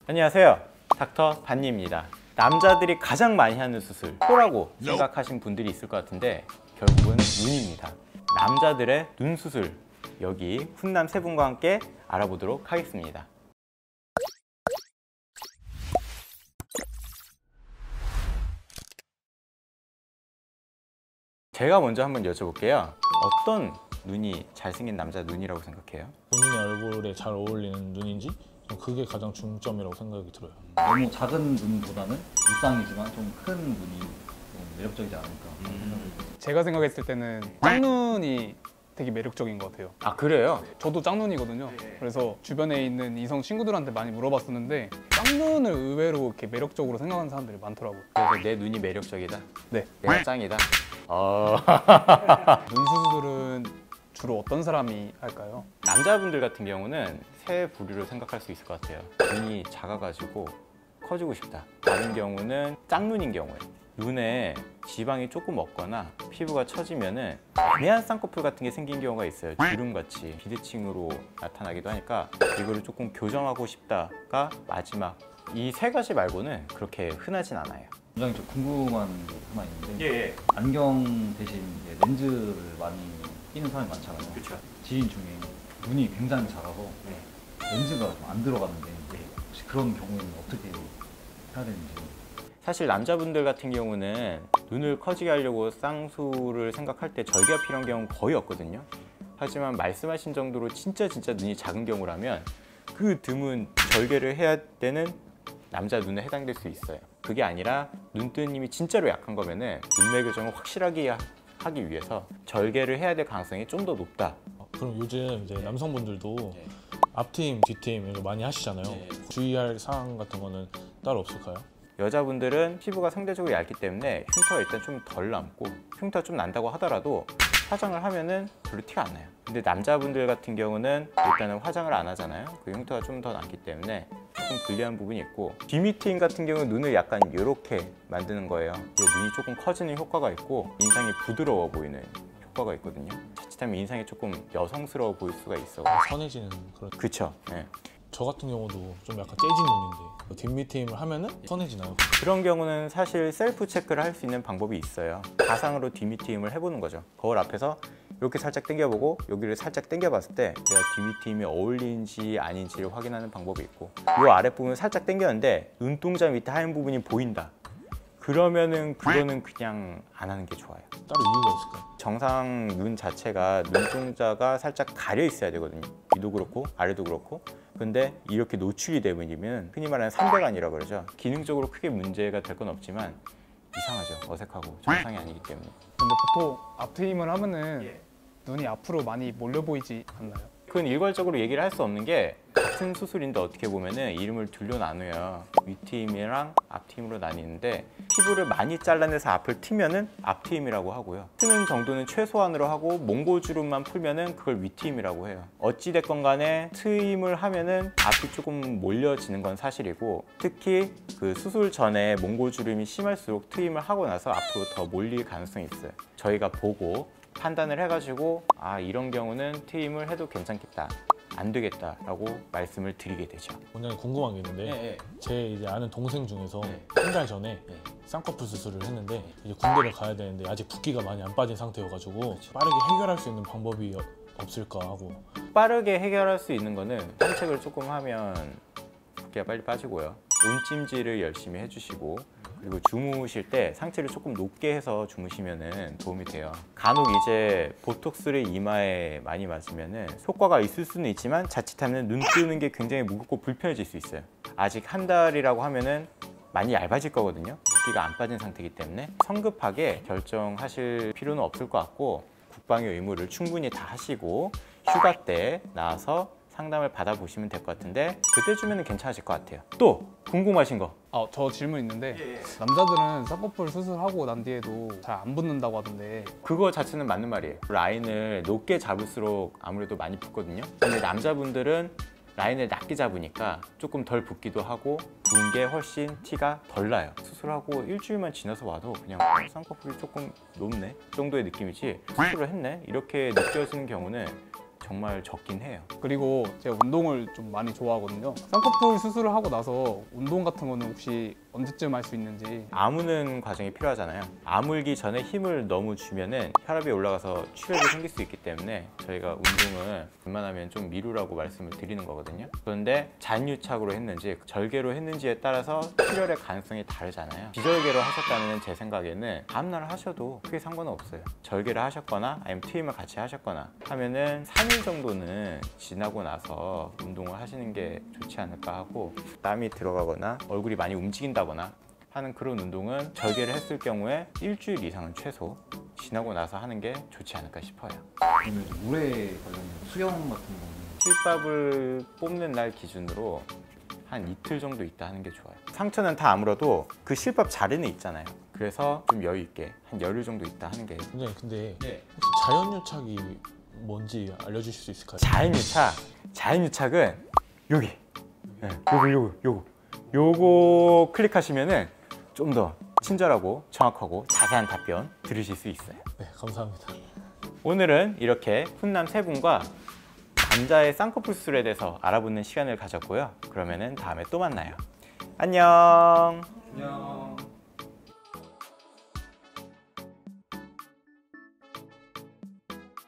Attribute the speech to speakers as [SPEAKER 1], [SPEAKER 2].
[SPEAKER 1] 안녕하세요, 닥터 반니입니다. 남자들이 가장 많이 하는 수술, 코라고 생각하신 분들이 있을 것 같은데 결국은 눈입니다. 남자들의 눈 수술, 여기 훈남 세 분과 함께 알아보도록 하겠습니다. 제가 먼저 한번 여쭤볼게요. 어떤 눈이 잘생긴 남자 눈이라고 생각해요?
[SPEAKER 2] 본인의 얼굴에 잘 어울리는 눈인지 그게 가장 중점이라고 생각이 들어요.
[SPEAKER 3] 너무 작은 눈보다는 무쌍이지만 좀 큰 눈이 좀 매력적이지 않을까 생각이 들어요.
[SPEAKER 4] 제가 생각했을 때는 짝눈이 되게 매력적인 것 같아요.
[SPEAKER 1] 아, 그래요?
[SPEAKER 4] 저도 짝눈이거든요. 그래서 주변에 있는 이성 친구들한테 많이 물어봤었는데 짝눈을 의외로 이렇게 매력적으로 생각하는 사람들이 많더라고요.
[SPEAKER 1] 그래서 내 눈이 매력적이다?
[SPEAKER 4] 네.
[SPEAKER 1] 내가 짱이다?
[SPEAKER 4] 눈 수술은 주로 어떤 사람이 할까요?
[SPEAKER 1] 남자분들 같은 경우는 세 부류로 생각할 수 있을 것 같아요. 눈이 작아가지고 커지고 싶다. 다른 경우는 짝눈인 경우에 눈에 지방이 조금 없거나 피부가 처지면은 애매한 쌍꺼풀 같은 게 생긴 경우가 있어요. 주름같이 비대칭으로 나타나기도 하니까 이거를 조금 교정하고 싶다가 마지막. 이 세 가지 말고는 그렇게 흔하진 않아요.
[SPEAKER 3] 굉장히 좀 궁금한 게 하나 있는데
[SPEAKER 1] 예.
[SPEAKER 3] 안경 대신 이제 렌즈를 많이 끼는 사람이 많잖아요.
[SPEAKER 1] 그렇죠.
[SPEAKER 3] 지인 중에 눈이 굉장히 작아서 렌즈가 좀 안 들어가는데 혹시 그런 경우에는 어떻게 해야 되는지.
[SPEAKER 1] 사실 남자분들 같은 경우는 눈을 커지게 하려고 쌍수를 생각할 때 절개가 필요한 경우는 거의 없거든요. 하지만 말씀하신 정도로 진짜 눈이 작은 경우라면 그 드문 절개를 해야 되는 남자 눈에 해당될 수 있어요. 그게 아니라 눈뜬 힘이 진짜로 약한 거면은 눈매 교정을 확실하게 하기 위해서 절개를 해야 될 가능성이 좀 더 높다.
[SPEAKER 2] 그럼 요즘 이제 남성분들도 앞트임, 뒤트임 이거 많이 하시잖아요. 주의할 사항 같은 거는 따로 없을까요?
[SPEAKER 1] 여자분들은 피부가 상대적으로 얇기 때문에 흉터가 일단 좀 덜 남고, 흉터가 좀 난다고 하더라도 화장을 하면은 별로 티가 안 나요. 근데 남자분들 같은 경우는 일단은 화장을 안 하잖아요. 그 흉터가 좀 더 남기 때문에 조금 불리한 부분이 있고, 뒤미팅 같은 경우는 눈을 약간 이렇게 만드는 거예요. 이제 눈이 조금 커지는 효과가 있고 인상이 부드러워 보이는 효과가 있거든요. 자칫하면 인상이 조금 여성스러워 보일 수가 있어.
[SPEAKER 2] 선해지는 그런.
[SPEAKER 1] 그쵸? 네.
[SPEAKER 2] 저 같은 경우도 좀 약간 재진 눈인데 뒷미트임을 하면은 선해지나요?
[SPEAKER 1] 그런 경우는 사실 셀프 체크를 할 수 있는 방법이 있어요. 가상으로 뒤미트임을 해보는 거죠. 거울 앞에서 이렇게 살짝 당겨보고 여기를 살짝 당겨봤을 때 내가 뒤미트임이 어울리는지 아닌지를 확인하는 방법이 있고, 이 아랫부분을 살짝 당겼는데 눈동자 밑에 하얀 부분이 보인다. 그러면은 그거는 그냥 안 하는 게 좋아요.
[SPEAKER 2] 따로 이유가 있을까요?
[SPEAKER 1] 정상 눈 자체가 눈동자가 살짝 가려 있어야 되거든요. 위도 그렇고 아래도 그렇고. 근데 이렇게 노출이 되면 흔히 말하는 삼배간이라고 그러죠. 기능적으로 크게 문제가 될 건 없지만 이상하죠. 어색하고 정상이 아니기 때문에.
[SPEAKER 4] 근데 보통 앞트임을 하면은 눈이 앞으로 많이 몰려 보이지 않나요?
[SPEAKER 1] 그건 일괄적으로 얘기를 할 수 없는 게, 같은 수술인데 어떻게 보면은 이름을 둘로 나눠요. 윗트임이랑 앞트임으로 나뉘는데, 피부를 많이 잘라내서 앞을 트면은 앞트임이라고 하고요. 트는 정도는 최소한으로 하고 몽고주름만 풀면은 그걸 윗트임이라고 해요. 어찌됐건 간에 트임을 하면은 앞이 조금 몰려지는 건 사실이고, 특히 그 수술 전에 몽고주름이 심할수록 트임을 하고 나서 앞으로 더 몰릴 가능성이 있어요. 저희가 보고 판단을 해가지고 이런 경우는 트임을 해도 괜찮겠다, 안 되겠다라고 말씀을 드리게 되죠.
[SPEAKER 2] 원장님 궁금한 게 있는데 제 이제 아는 동생 중에서 한 달 전에 쌍꺼풀 수술을 했는데 이제 군대를 가야 되는데 아직 붓기가 많이 안 빠진 상태여가지고 빠르게 해결할 수 있는 방법이 없을까 하고.
[SPEAKER 1] 빠르게 해결할 수 있는 거는 산책을 조금 하면 붓기가 빨리 빠지고요. 온찜질을 열심히 해주시고, 그리고 주무실 때 상체를 조금 높게 해서 주무시면 도움이 돼요. 간혹 이제 보톡스를 이마에 많이 맞으면 효과가 있을 수는 있지만 자칫하면 눈 뜨는 게 굉장히 무겁고 불편해질 수 있어요. 아직 한 달이라고 하면은 많이 얇아질 거거든요. 붓기가 안 빠진 상태이기 때문에 성급하게 결정하실 필요는 없을 것 같고, 국방의 의무를 충분히 다 하시고 휴가 때 나와서 상담을 받아보시면 될 것 같은데, 그때 주면 괜찮으실 것 같아요. 또 궁금하신 거?
[SPEAKER 4] 저 질문 있는데 남자들은 쌍꺼풀 수술하고 난 뒤에도 잘 안 붓는다고 하던데
[SPEAKER 1] 그거 자체는 맞는 말이에요. 라인을 높게 잡을수록 아무래도 많이 붓거든요. 근데 남자분들은 라인을 낮게 잡으니까 조금 덜 붓기도 하고 부은 게 훨씬 티가 덜 나요. 수술하고 일주일만 지나서 와도 그냥 쌍꺼풀이 조금 높네 정도의 느낌이지 수술을 했네 이렇게 느껴지는 경우는 정말 적긴 해요.
[SPEAKER 4] 그리고 제가 운동을 좀 많이 좋아하거든요. 쌍꺼풀 수술을 하고 나서 운동 같은 거는 혹시 언제쯤 할 수 있는지.
[SPEAKER 1] 아무는 과정이 필요하잖아요. 아물기 전에 힘을 너무 주면은 혈압이 올라가서 출혈이 생길 수 있기 때문에 저희가 운동을 웬만하면 좀 미루라고 말씀을 드리는 거거든요. 그런데 잔유착으로 했는지 절개로 했는지에 따라서 출혈의 가능성이 다르잖아요. 비절개로 하셨다면 제 생각에는 다음날 하셔도 크게 상관은 없어요. 절개를 하셨거나 아니면 트임을 같이 하셨거나 하면은 3일 정도는 지나고 나서 운동을 하시는 게 좋지 않을까 하고, 땀이 들어가거나 얼굴이 많이 움직인다거나 하는 그런 운동은 절개를 했을 경우에 일주일 이상은 최소 지나고 나서 하는 게 좋지 않을까 싶어요.
[SPEAKER 3] 그러면 이제 물에 관련된 수영 같은 거는
[SPEAKER 1] 실밥을 뽑는 날 기준으로 한 이틀 정도 있다 하는 게 좋아요. 상처는 다 아물어도 그 실밥 자리는 있잖아요. 그래서 좀 여유 있게 한 열흘 정도 있다 하는 게.
[SPEAKER 2] 근데 혹시 자연유착이 뭔지 알려주실 수 있을까요?
[SPEAKER 1] 자연유착은 여기, 요거 클릭하시면은 좀 더 친절하고 정확하고 자세한 답변 들으실 수 있어요.
[SPEAKER 2] 네, 감사합니다.
[SPEAKER 1] 오늘은 이렇게 훈남 세 분과 남자의 쌍꺼풀 수술에 대해서 알아보는 시간을 가졌고요. 그러면은 다음에 또 만나요. 안녕.
[SPEAKER 3] 안녕.